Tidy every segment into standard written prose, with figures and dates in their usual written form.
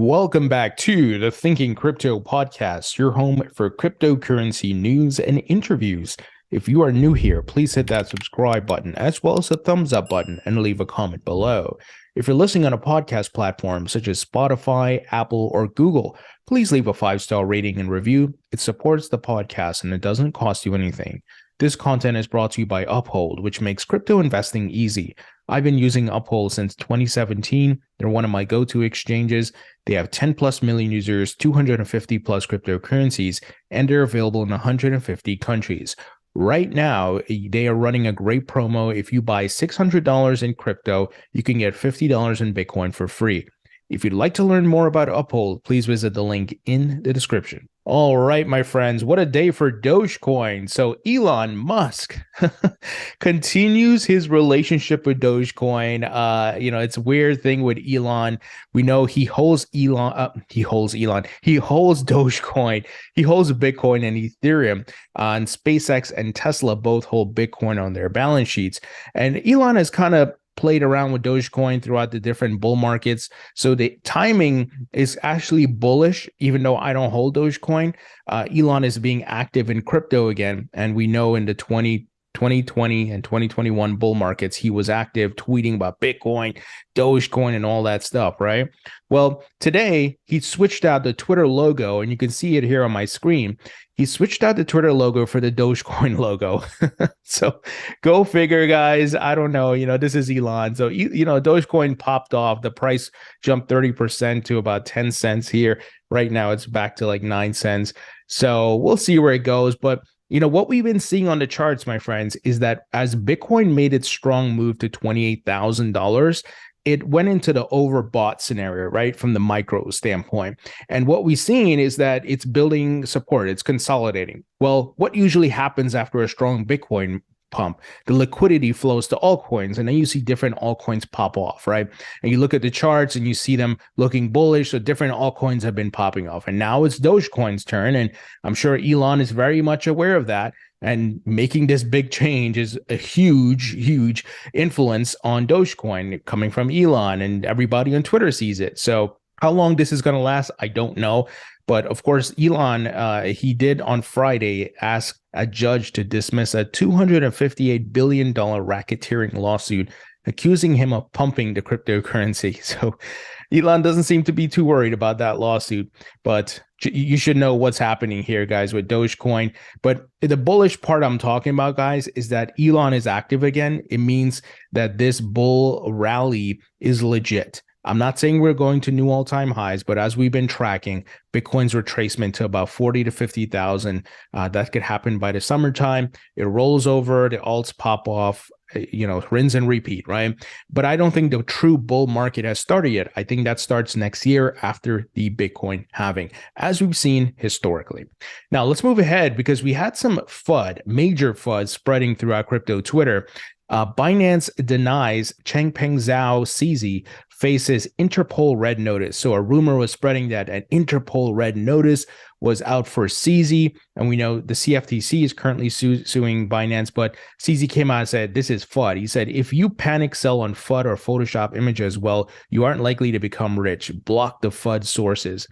Welcome back to the Thinking Crypto podcast, your home for cryptocurrency news and interviews. If you are new here, please hit that subscribe button as well as the thumbs up button and leave a comment below. If you're listening on a podcast platform such as Spotify, Apple, or Google, please leave a 5-star rating and review. It supports the podcast and it doesn't cost you anything. This content is brought to you by Uphold, which makes crypto investing easy. I've been using Uphold since 2017. They're one of my go-to exchanges. They have 10 plus million users, 250 plus cryptocurrencies, and they're available in 150 countries. Right now, they are running a great promo. If you buy $600 in crypto, you can get $50 in Bitcoin for free. If you'd like to learn more about Uphold, please visit the link in the description. All right, my friends, what a day for Dogecoin. So Elon Musk continues his relationship with Dogecoin. It's a weird thing with Elon. We know he holds Dogecoin. He holds Bitcoin and Ethereum. And SpaceX and Tesla both hold Bitcoin on their balance sheets. And Elon has kind of played around with Dogecoin throughout the different bull markets. So the timing is actually bullish, even though I don't hold Dogecoin. Elon is being active in crypto again. And we know in the 2020 and 2021 bull markets, he was active tweeting about Bitcoin, Dogecoin, and all that stuff, right? Well, today he switched out the Twitter logo, and you can see it here on my screen. He switched out the Twitter logo for the Dogecoin logo. So go figure, guys. I don't know. This is Elon. So, Dogecoin popped off. The price jumped 30% to about 10 cents here. Right now, it's back to like 9 cents. So we'll see where it goes. But what we've been seeing on the charts, my friends, is that as Bitcoin made its strong move to $28,000, it went into the overbought scenario, right, from the micro standpoint. And what we've seen is that it's building support, it's consolidating. Well, what usually happens after a strong Bitcoin pump? The liquidity flows to altcoins, and then you see different altcoins pop off, right? And you look at the charts and you see them looking bullish. So different altcoins have been popping off, and now it's Dogecoin's turn. And I'm sure Elon is very much aware of that. And making this big change is a huge influence on Dogecoin coming from Elon, and everybody on Twitter sees it. So how long this is going to last, I don't know. But of course, Elon, he did on Friday ask a judge to dismiss a $258 billion racketeering lawsuit accusing him of pumping the cryptocurrency. So Elon doesn't seem to be too worried about that lawsuit, but you should know what's happening here, guys, with Dogecoin. But the bullish part I'm talking about, guys, is that Elon is active again. It means that this bull rally is legit. I'm not saying we're going to new all-time highs, but as we've been tracking, Bitcoin's retracement to about 40 to 50,000, that could happen by the summertime. It rolls over, the alts pop off, rinse and repeat, right? But I don't think the true bull market has started yet. I think that starts next year after the Bitcoin halving, as we've seen historically. Now, let's move ahead because we had some FUD, major FUD spreading throughout crypto Twitter. Binance denies Changpeng Zhao CZ faces Interpol red notice. So a rumor was spreading that an Interpol red notice was out for CZ, and we know the CFTC is currently suing Binance, but CZ came out and said, this is FUD. He said, if you panic sell on FUD or Photoshop images, well, you aren't likely to become rich. Block the FUD sources.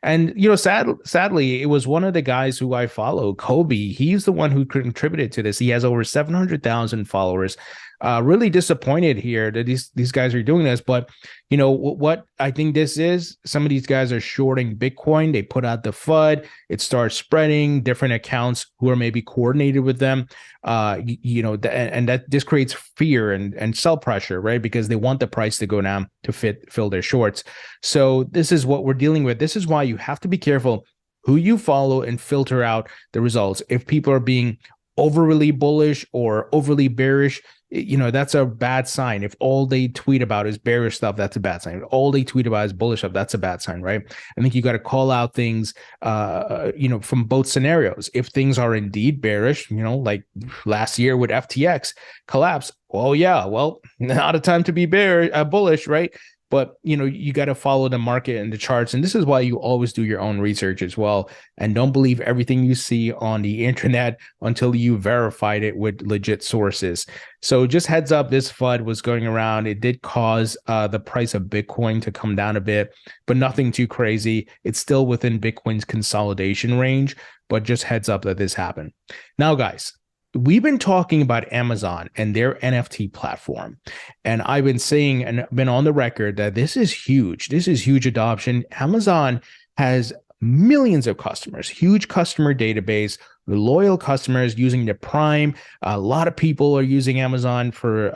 And, sadly, it was one of the guys who I follow, Kobe. He's the one who contributed to this. He has over 700,000 followers. Really disappointed here that these guys are doing this, but what I think this is, some of these guys are shorting Bitcoin. They put out the FUD, it starts spreading, different accounts who are maybe coordinated with them, and that this creates fear and sell pressure, right? Because they want the price to go down to fill their shorts. So this is what we're dealing with. This is why you have to be careful who you follow and filter out the results. If people are being overly bullish or overly bearish, that's a bad sign. If all they tweet about is bearish stuff, that's a bad sign. If all they tweet about is bullish stuff, that's a bad sign, right? I think you got to call out things, from both scenarios. If things are indeed bearish, like last year with FTX collapse, not a time to be bullish, right? but you got to follow the market and the charts. And this is why you always do your own research as well. And don't believe everything you see on the internet until you verified it with legit sources. So just heads up, this FUD was going around. It did cause the price of Bitcoin to come down a bit, but nothing too crazy. It's still within Bitcoin's consolidation range, but just heads up that this happened. Now, guys, we've been talking about Amazon and their NFT platform. And I've been saying and been on the record that this is huge. This is huge adoption. Amazon has millions of customers, huge customer database, loyal customers using the Prime. A lot of people are using Amazon for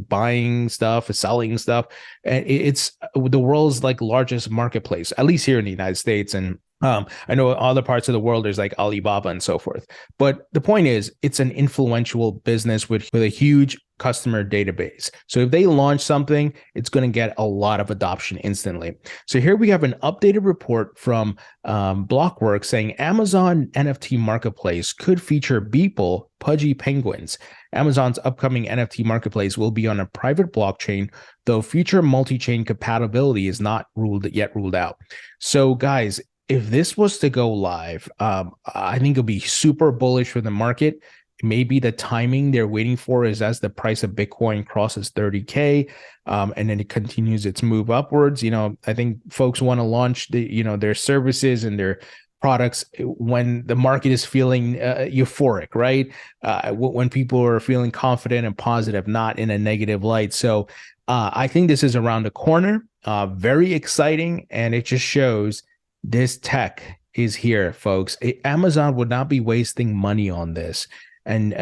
buying stuff, selling stuff. And it's the world's largest marketplace, at least here in the United States. And I know other parts of the world there's like Alibaba and so forth. But the point is, it's an influential business with a huge customer database. So if they launch something, it's going to get a lot of adoption instantly. So here we have an updated report from Blockworks saying Amazon NFT Marketplace could feature Beeple Pudgy Penguins. Amazon's upcoming NFT Marketplace will be on a private blockchain, though future multi-chain compatibility is not yet ruled out. So guys, if this was to go live, I think it'll be super bullish for the market. Maybe the timing they're waiting for is as the price of Bitcoin crosses 30K, and then it continues its move upwards. I think folks want to launch their services and their products when the market is feeling euphoric, right? When people are feeling confident and positive, not in a negative light. So I think this is around the corner, very exciting, and it just shows this tech is here, folks. Amazon would not be wasting money on this and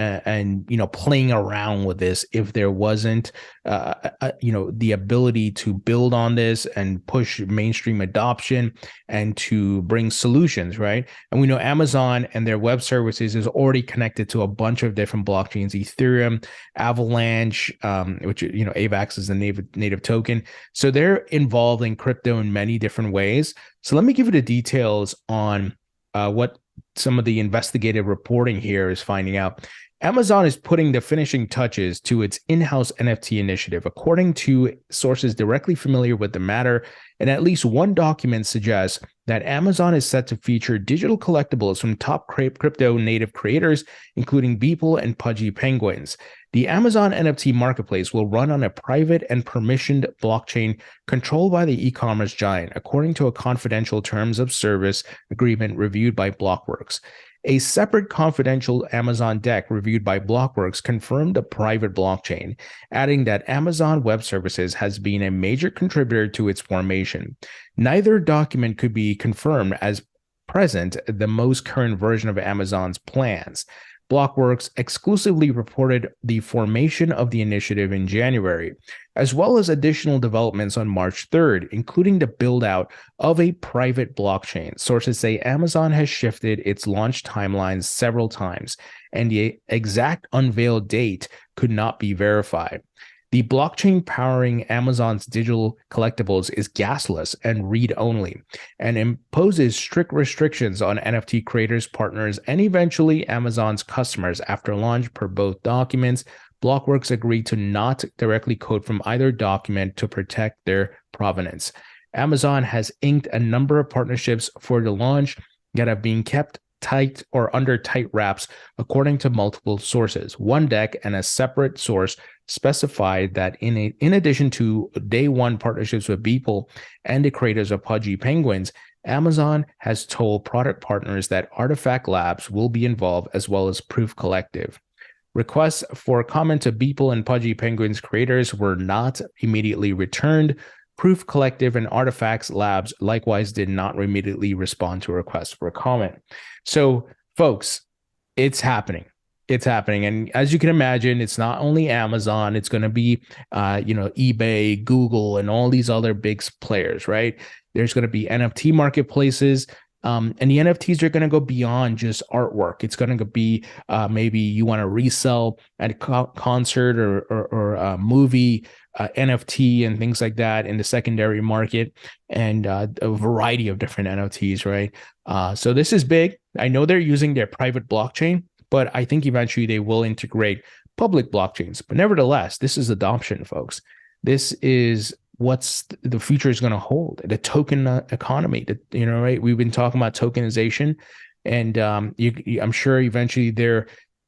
playing around with this if there wasn't the ability to build on this and push mainstream adoption and to bring solutions, right? And we know Amazon and their web services is already connected to a bunch of different blockchains: Ethereum, Avalanche, which AVAX is the native token. So they're involved in crypto in many different ways. So let me give you the details on what some of the investigative reporting here is finding out. Amazon is putting the finishing touches to its in-house NFT initiative, according to sources directly familiar with the matter. And at least one document suggests that Amazon is set to feature digital collectibles from top crypto native creators, including Beeple and Pudgy Penguins. The Amazon NFT Marketplace will run on a private and permissioned blockchain controlled by the e-commerce giant, according to a confidential terms of service agreement reviewed by Blockworks. A separate confidential Amazon deck reviewed by Blockworks confirmed the private blockchain, adding that Amazon Web Services has been a major contributor to its formation. Neither document could be confirmed as present the most current version of Amazon's plans. Blockworks exclusively reported the formation of the initiative in January, as well as additional developments on March 3rd, including the build-out of a private blockchain. Sources say Amazon has shifted its launch timelines several times, and the exact unveiled date could not be verified. The blockchain powering Amazon's digital collectibles is gasless and read-only, and imposes strict restrictions on NFT creators, partners, and eventually Amazon's customers after launch per both documents. Blockworks agreed to not directly quote from either document to protect their provenance. Amazon has inked a number of partnerships for the launch that have been kept tight or under tight wraps, according to multiple sources. One deck and a separate source specified that in addition to day one partnerships with Beeple and the creators of Pudgy Penguins, Amazon has told product partners that Artifact Labs will be involved, as well as Proof Collective. Requests for comment to Beeple and Pudgy Penguins creators were not immediately returned. Proof Collective and Artifacts Labs likewise did not immediately respond to requests for comment. So, folks, it's happening. It's happening. And as you can imagine, it's not only Amazon, it's going to be, eBay, Google, and all these other big players, right? There's going to be NFT marketplaces. And the NFTs are going to go beyond just artwork. It's going to be maybe you want to resell at a concert or a movie NFT and things like that in the secondary market, and a variety of different NFTs, right? So this is big. I know they're using their private blockchain, but I think eventually they will integrate public blockchains. But nevertheless, this is adoption, folks. This is what's the future is going to hold. The token economy, right? We've been talking about tokenization, and I'm sure eventually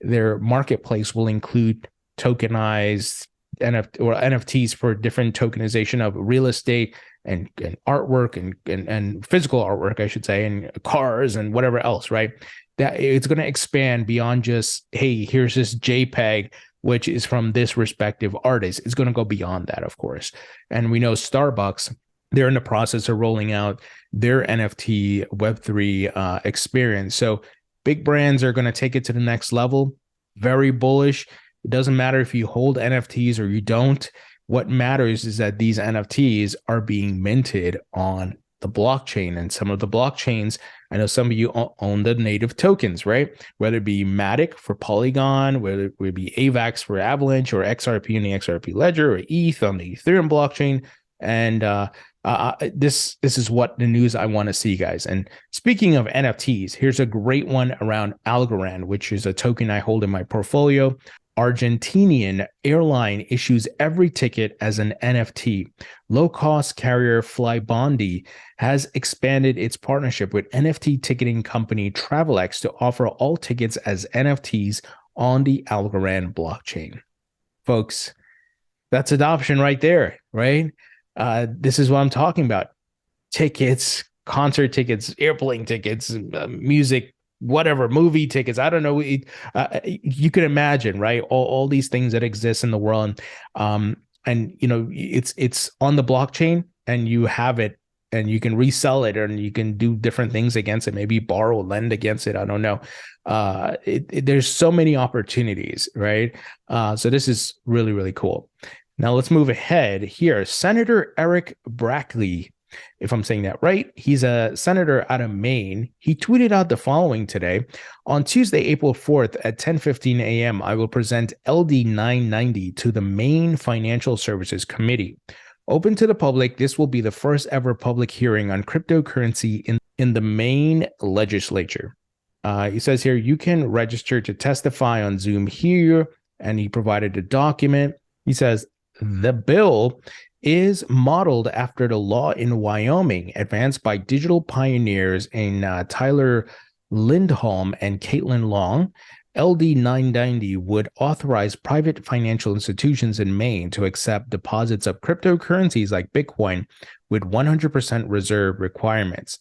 their marketplace will include tokenized NFTs for different tokenization of real estate and artwork and physical artwork, I should say, and cars and whatever else, right? That it's going to expand beyond just, hey, here's this JPEG, which is from this respective artist. It's going to go beyond that, of course. And we know Starbucks, they're in the process of rolling out their NFT Web3 experience. So big brands are going to take it to the next level. Very bullish. It doesn't matter if you hold NFTs or you don't. What matters is that these NFTs are being minted on the blockchain, and some of the blockchains, I know some of you own the native tokens, right? Whether it be Matic for Polygon, whether it would be AVAX for Avalanche, or XRP in the XRP ledger, or ETH on the Ethereum blockchain. And this is what the news I want to see, guys. And speaking of NFTs, here's a great one around Algorand, which is a token I hold in my portfolio. Argentinian airline issues every ticket as an NFT. Low-cost carrier Flybondi has expanded its partnership with NFT ticketing company TravelX to offer all tickets as NFTs on the Algorand blockchain. Folks, that's adoption right there, right? This is what I'm talking about. Tickets, concert tickets, airplane tickets, music, whatever, movie tickets. I don't know. You can imagine, right? All these things that exist in the world. And it's on the blockchain, and you have it, and you can resell it, and you can do different things against it, maybe borrow, lend against it. I don't know. There's so many opportunities, right? So this is really, really cool. Now let's move ahead here. Senator Eric Brackley, if I'm saying that right, he's a senator out of Maine. He tweeted out the following today. On Tuesday, April 4th at 10:15 a.m., I will present LD 990 to the Maine Financial Services Committee. Open to the public, this will be the first ever public hearing on cryptocurrency in the Maine legislature. He says here, you can register to testify on Zoom here, and he provided a document. He says, the bill is modeled after the law in Wyoming, advanced by digital pioneers in Tyler Lindholm and Caitlin Long. LD 990 would authorize private financial institutions in Maine to accept deposits of cryptocurrencies like Bitcoin with 100% reserve requirements.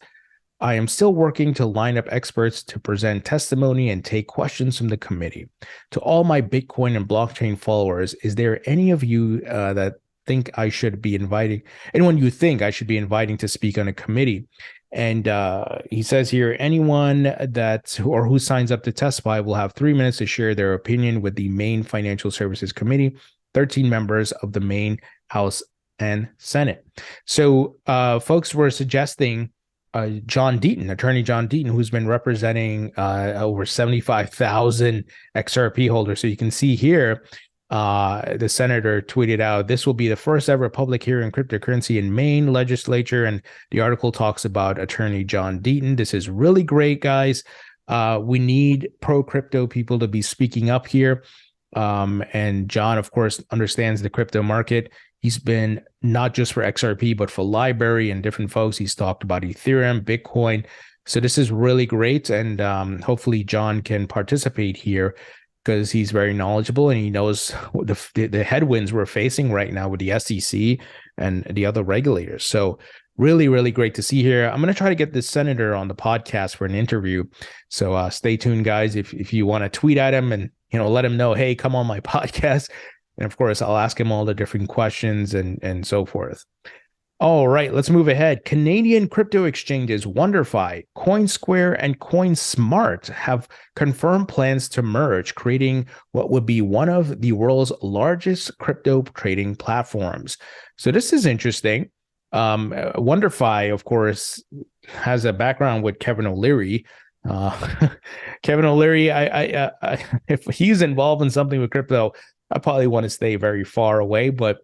I am still working to line up experts to present testimony and take questions from the committee. To all my Bitcoin and blockchain followers, is there any of you that think I should be inviting, anyone you think I should be inviting to speak on a committee? And he says here, anyone who signs up to testify will have 3 minutes to share their opinion with the Maine Financial Services Committee, 13 members of the Maine House and Senate. So folks were suggesting John Deaton, attorney John Deaton, who's been representing over 75,000 XRP holders. So you can see here, the senator tweeted out, this will be the first ever public hearing cryptocurrency in Maine legislature. And the article talks about attorney John Deaton. This is really great, guys. We need pro-crypto people to be speaking up here. And John, of course, understands the crypto market. He's been not just for XRP, but for Library and different folks. He's talked about Ethereum, Bitcoin. So this is really great. And hopefully John can participate here because he's very knowledgeable and he knows the headwinds we're facing right now with the SEC and the other regulators. So really, really great to see here. I'm going to try to get this senator on the podcast for an interview. So stay tuned, guys. If you want to tweet at him and let him know, hey, come on my podcast. And of course, I'll ask him all the different questions and so forth. All right, let's move ahead. Canadian crypto exchanges WonderFi, CoinSquare, and CoinSmart have confirmed plans to merge, creating what would be one of the world's largest crypto trading platforms. So this is interesting. WonderFi, of course, has a background with Kevin O'Leary. Kevin O'Leary, I if he's involved in something with crypto, I probably want to stay very far away, but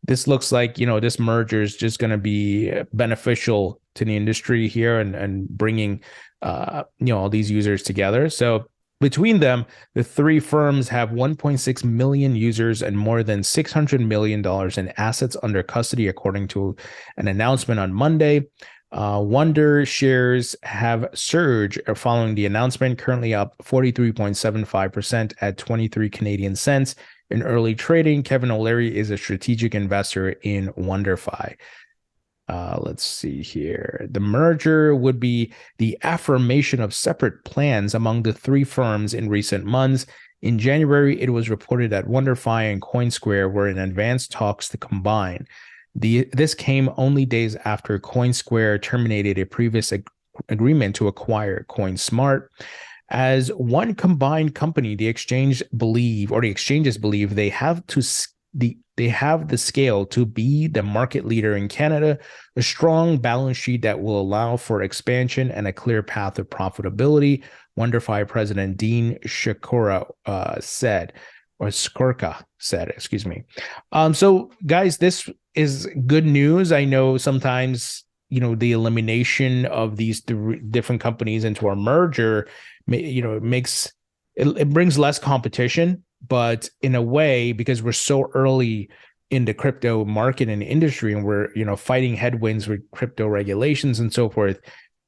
this looks like, this merger is just going to be beneficial to the industry here and bringing, all these users together. So Between them, the three firms have 1.6 million users and more than $600 million in assets under custody, according to an announcement on Monday. Wonder shares have surged following the announcement, currently up 43.75% at 23 Canadian cents. In early trading, Kevin O'Leary is a strategic investor in WonderFi. Let's see here. The merger would be the affirmation of separate plans among the three firms in recent months. In January, it was reported that WonderFi and CoinSquare were in advanced talks to combine. This came only days after CoinSquare terminated a previous agreement to acquire CoinSmart. As one combined company, the exchanges believe they have the scale to be the market leader in Canada, a strong balance sheet that will allow for expansion and a clear path of profitability, WonderFi President Dean Skorka said, excuse me. So guys, this is good news. I know sometimes, the elimination of these different companies into a merger, it brings less competition, but in a way, because we're so early in the crypto market and industry, and we're, fighting headwinds with crypto regulations and so forth,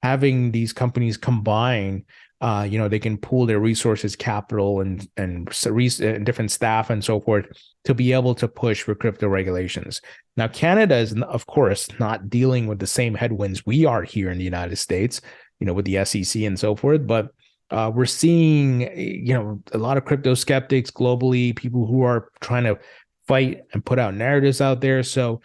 having these companies combine, they can pool their resources, capital, and different staff and so forth to be able to push for crypto regulations. Now, Canada is, of course, not dealing with the same headwinds we are here in the United States, with the SEC and so forth, but we're seeing, a lot of crypto skeptics globally, people who are trying to fight and put out narratives out there. So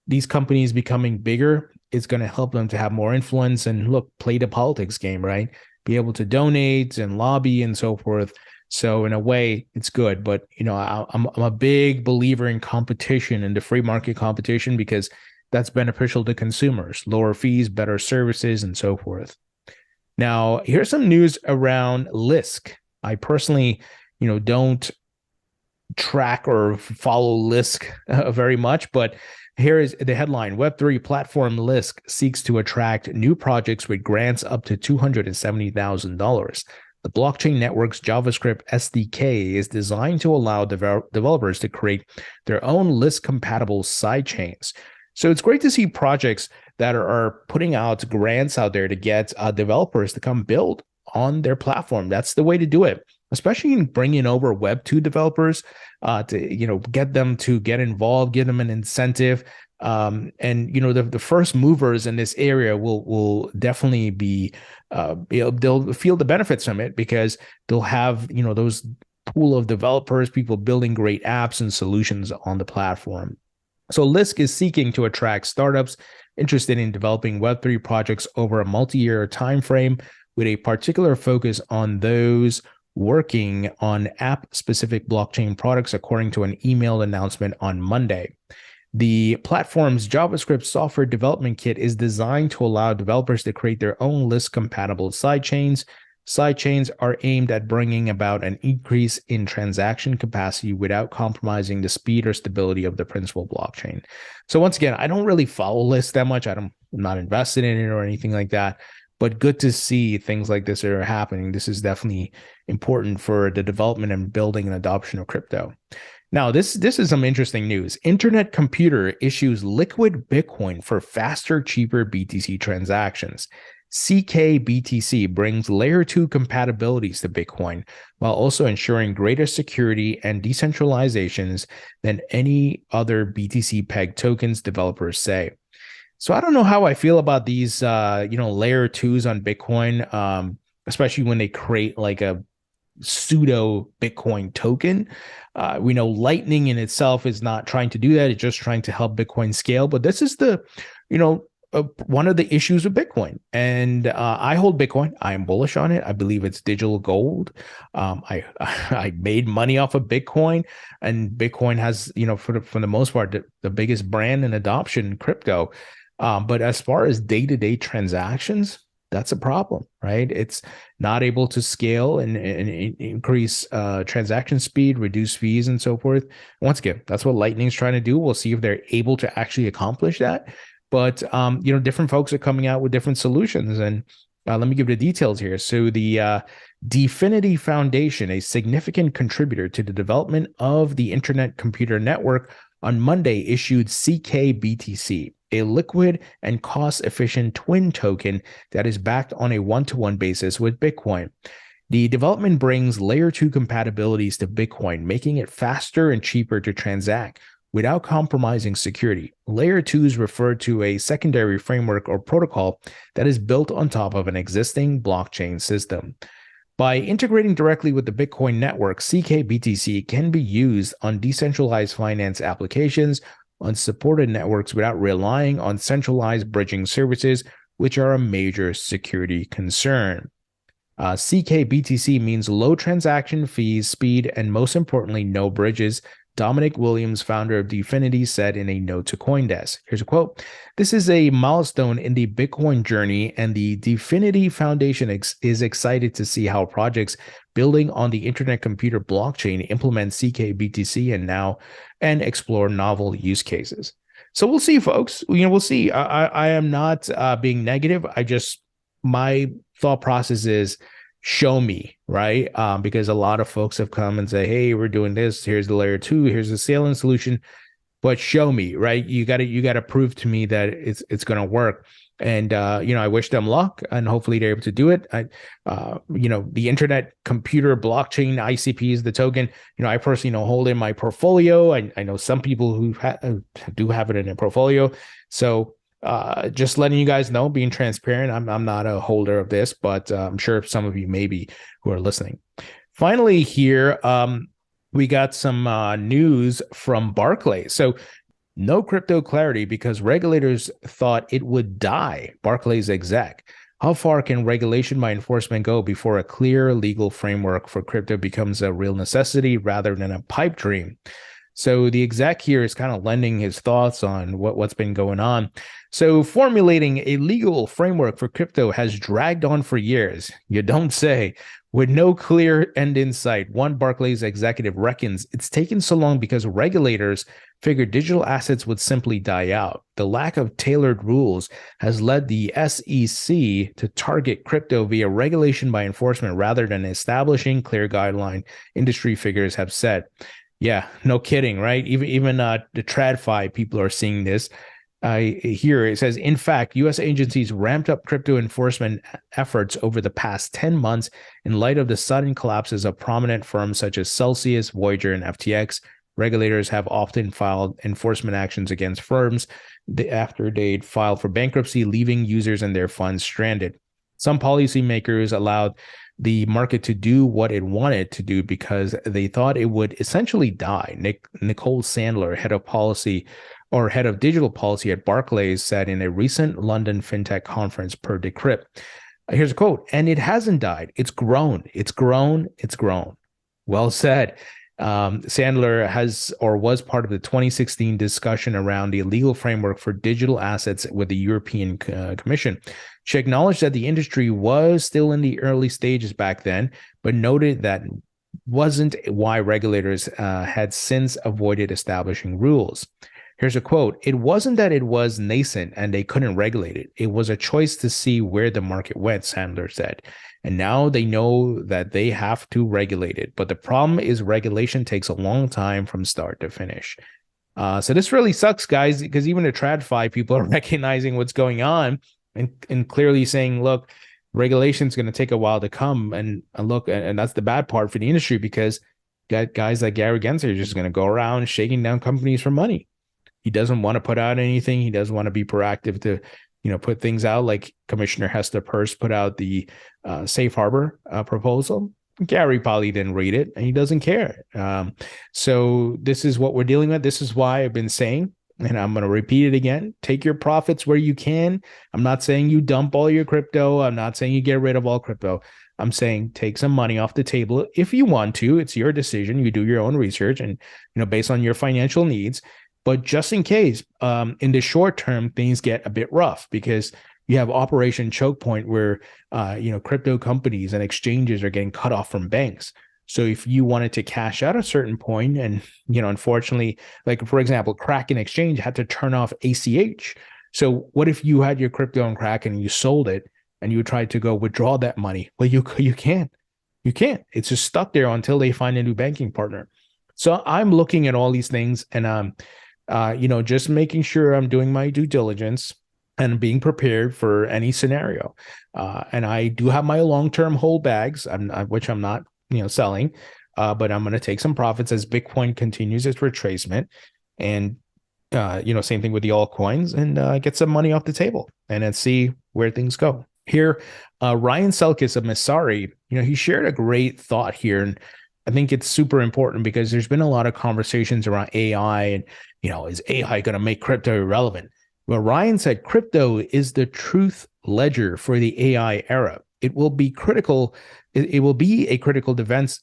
these companies becoming bigger is going to help them to have more influence and play the politics game, right? Be able to donate and lobby and so forth. So in a way, it's good. But, I'm a big believer in competition and the free market competition, because that's beneficial to consumers, lower fees, better services, and so forth. Now, here's some news around Lisk. I personally, don't track or follow Lisk very much, but here is the headline. Web3 platform Lisk seeks to attract new projects with grants up to $270,000. The blockchain network's JavaScript SDK is designed to allow developers to create their own Lisk-compatible sidechains. So it's great to see projects that are putting out grants out there to get developers to come build on their platform. That's the way to do it, especially in bringing over Web2 developers to get them to get involved, give them an incentive. And the first movers in this area will definitely be they'll feel the benefits from it, because they'll have those pool of developers, people building great apps and solutions on the platform. So Lisk is seeking to attract startups interested in developing Web3 projects over a multi-year time frame, with a particular focus on those working on app-specific blockchain products, according to an emailed announcement on Monday. The platform's JavaScript software development kit is designed to allow developers to create their own Lisk-compatible sidechains. Sidechains are aimed at bringing about an increase in transaction capacity without compromising the speed or stability of the principal blockchain. So once again, I don't really follow Lisk that much. I'm not invested in it or anything like that, but good to see things like this are happening. This is definitely important for the development and building and adoption of crypto. Now, this is some interesting news. Internet Computer issues liquid Bitcoin for faster, cheaper BTC transactions. ckBTC brings layer 2 compatibilities to Bitcoin, while also ensuring greater security and decentralizations than any other BTC peg tokens, developers say. So I don't know how I feel about these layer 2s on Bitcoin, especially when they create like a pseudo Bitcoin token. We know Lightning in itself is not trying to do that. It's just trying to help Bitcoin scale. But this is the, one of the issues with Bitcoin. And I hold Bitcoin. I am bullish on it. I believe it's digital gold. I made money off of Bitcoin, and Bitcoin has, for the most part, the biggest brand and adoption in crypto. But as far as day-to-day transactions, that's a problem, right? It's not able to scale and increase transaction speed, reduce fees, and so forth. Once again, that's what Lightning's trying to do. We'll see if they're able to actually accomplish that. But different folks are coming out with different solutions, and let me give the details here. So the DFINITY Foundation, a significant contributor to the development of the Internet Computer Network, on Monday issued ckBTC, a liquid and cost-efficient twin token that is backed on a one-to-one basis with Bitcoin. The development brings layer 2 compatibilities to Bitcoin, making it faster and cheaper to transact without compromising security. Layer 2 is referred to a secondary framework or protocol that is built on top of an existing blockchain system. By integrating directly with the Bitcoin network, ckBTC can be used on decentralized finance applications on supported networks without relying on centralized bridging services, which are a major security concern. ckBTC means low transaction fees, speed, and most importantly, no bridges. Dominic Williams, founder of DFINITY, said in a note to CoinDesk. Here's a quote. "This is a milestone in the Bitcoin journey, and the DFINITY Foundation is excited to see how projects building on the Internet Computer blockchain implement ckBTC and explore novel use cases." So we'll see, folks. We'll see. I am not being negative. My thought process is, show me, right? Because a lot of folks have come and say, hey, we're doing this. Here's the layer 2. Here's the scaling solution. But show me, right? You got to prove to me that it's going to work. And I wish them luck, and hopefully they're able to do it. The Internet Computer Blockchain ICP is the token. I personally hold in my portfolio. I know some people who do have it in their portfolio. So just letting you guys know, being transparent, I'm not a holder of this, but I'm sure some of you maybe who are listening. Finally here, we got some news from Barclays. So no crypto clarity because regulators thought it would die. Barclays Exec. How far can regulation by enforcement go before a clear legal framework for crypto becomes a real necessity rather than a pipe dream? So the exec here is kind of lending his thoughts on what's been going on. So formulating a legal framework for crypto has dragged on for years. You don't say. With no clear end in sight, one Barclays executive reckons it's taken so long because regulators figured digital assets would simply die out. The lack of tailored rules has led the SEC to target crypto via regulation by enforcement rather than establishing clear guideline, industry figures have said. Yeah, no kidding, right? Even the TradFi people are seeing this. Here it says, in fact, U.S. agencies ramped up crypto enforcement efforts over the past 10 months in light of the sudden collapses of prominent firms such as Celsius, Voyager, and FTX. Regulators have often filed enforcement actions against firms after they'd filed for bankruptcy, leaving users and their funds stranded. Some policymakers allowed the market to do what it wanted to do because they thought it would essentially die. Nicole Sandler, head of digital policy at Barclays, said in a recent London fintech conference per Decrypt. Here's a quote, "And it hasn't died. It's grown. It's grown. It's grown." Well said. Sandler was part of the 2016 discussion around the legal framework for digital assets with the European Commission. She acknowledged that the industry was still in the early stages back then, but noted that wasn't why regulators had since avoided establishing rules. Here's a quote, "It wasn't that it was nascent and they couldn't regulate it. It was a choice to see where the market went," Sandler said. "And now they know that they have to regulate it. But the problem is regulation takes a long time from start to finish." So this really sucks, guys, because even the TradFi people are recognizing what's going on and clearly saying, look, regulation is going to take a while to come. And that's the bad part for the industry, because guys like Gary Gensler are just going to go around shaking down companies for money. He doesn't want to put out anything. He doesn't want to be proactive to, put things out, like Commissioner Hester Peirce put out the safe harbor proposal. Gary probably didn't read it, and he doesn't care. So this is what we're dealing with. This is why I've been saying, and I'm going to repeat it again, take your profits where you can. I'm not saying you dump all your crypto. I'm not saying you get rid of all crypto. I'm saying take some money off the table if you want to. It's your decision. You do your own research and, based on your financial needs. But just in case, in the short term, things get a bit rough, because you have Operation Choke Point where, crypto companies and exchanges are getting cut off from banks. So if you wanted to cash out at a certain point and, unfortunately, like, for example, Kraken Exchange had to turn off ACH. So what if you had your crypto on Kraken and you sold it and you tried to go withdraw that money? Well, you can't. You can't. It's just stuck there until they find a new banking partner. So I'm looking at all these things, and just making sure I'm doing my due diligence and being prepared for any scenario. And I do have my long-term hold bags, which I'm not, selling, but I'm going to take some profits as Bitcoin continues its retracement, and same thing with the altcoins, and get some money off the table and then see where things go. Here, Ryan Selkis of Messari, he shared a great thought here, and I think it's super important because there's been a lot of conversations around AI and, is AI going to make crypto irrelevant? Well, Ryan said crypto is the truth ledger for the AI era. It will be critical. It will be a critical defense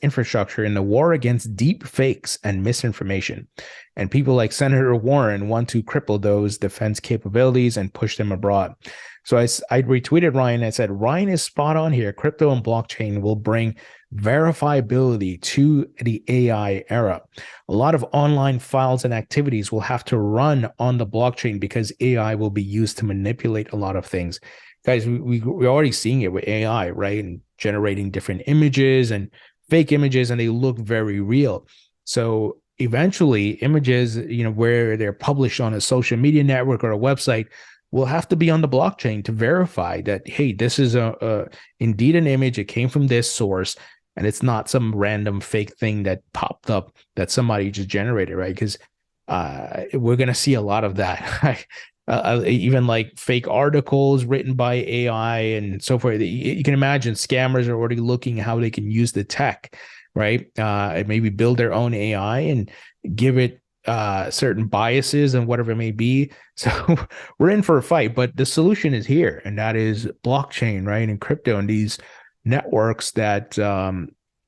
infrastructure in the war against deep fakes and misinformation. And people like Senator Warren want to cripple those defense capabilities and push them abroad. So I retweeted Ryan. I said, Ryan is spot on here. Crypto and blockchain will bring verifiability to the AI era. A lot of online files and activities will have to run on the blockchain because AI will be used to manipulate a lot of things. Guys, we're already seeing it with AI, right? And generating different images and fake images, and they look very real. So eventually images, where they're published on a social media network or a website, will have to be on the blockchain to verify that, hey, this is indeed an image. It came from this source, and it's not some random fake thing that popped up that somebody just generated, right? Because we're going to see a lot of that. Even like fake articles written by AI and so forth. You can imagine scammers are already looking at how they can use the tech, right? And maybe build their own AI and give it certain biases and whatever it may be. So we're in for a fight, but the solution is here, and that is blockchain, right? And crypto, and these networks that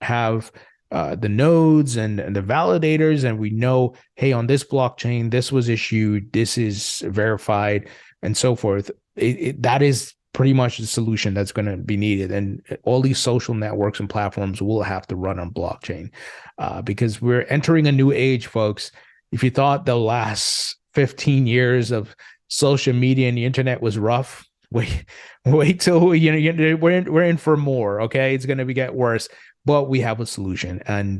have the nodes and the validators, and we know, hey, on this blockchain, this was issued, this is verified, and so forth. That is pretty much the solution that's going to be needed. And all these social networks and platforms will have to run on blockchain because we're entering a new age, folks. If you thought the last 15 years of social media and the internet was rough, wait till we're in for more. Okay, it's going to get worse. But we have a solution, and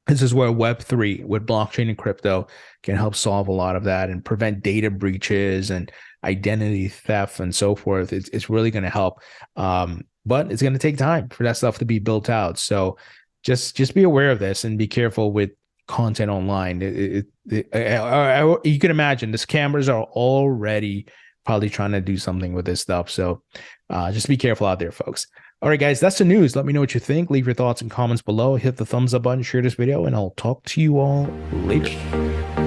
this is where Web3 with blockchain and crypto can help solve a lot of that and prevent data breaches and identity theft and so forth. It's really going to help, but it's going to take time for that stuff to be built out. So just be aware of this and be careful with content online. You can imagine the scammers are already probably trying to do something with this stuff. So just be careful out there, folks. All right, guys, that's the news. Let me know what you think. Leave your thoughts and comments below. Hit the thumbs up button, share this video, and I'll talk to you all later.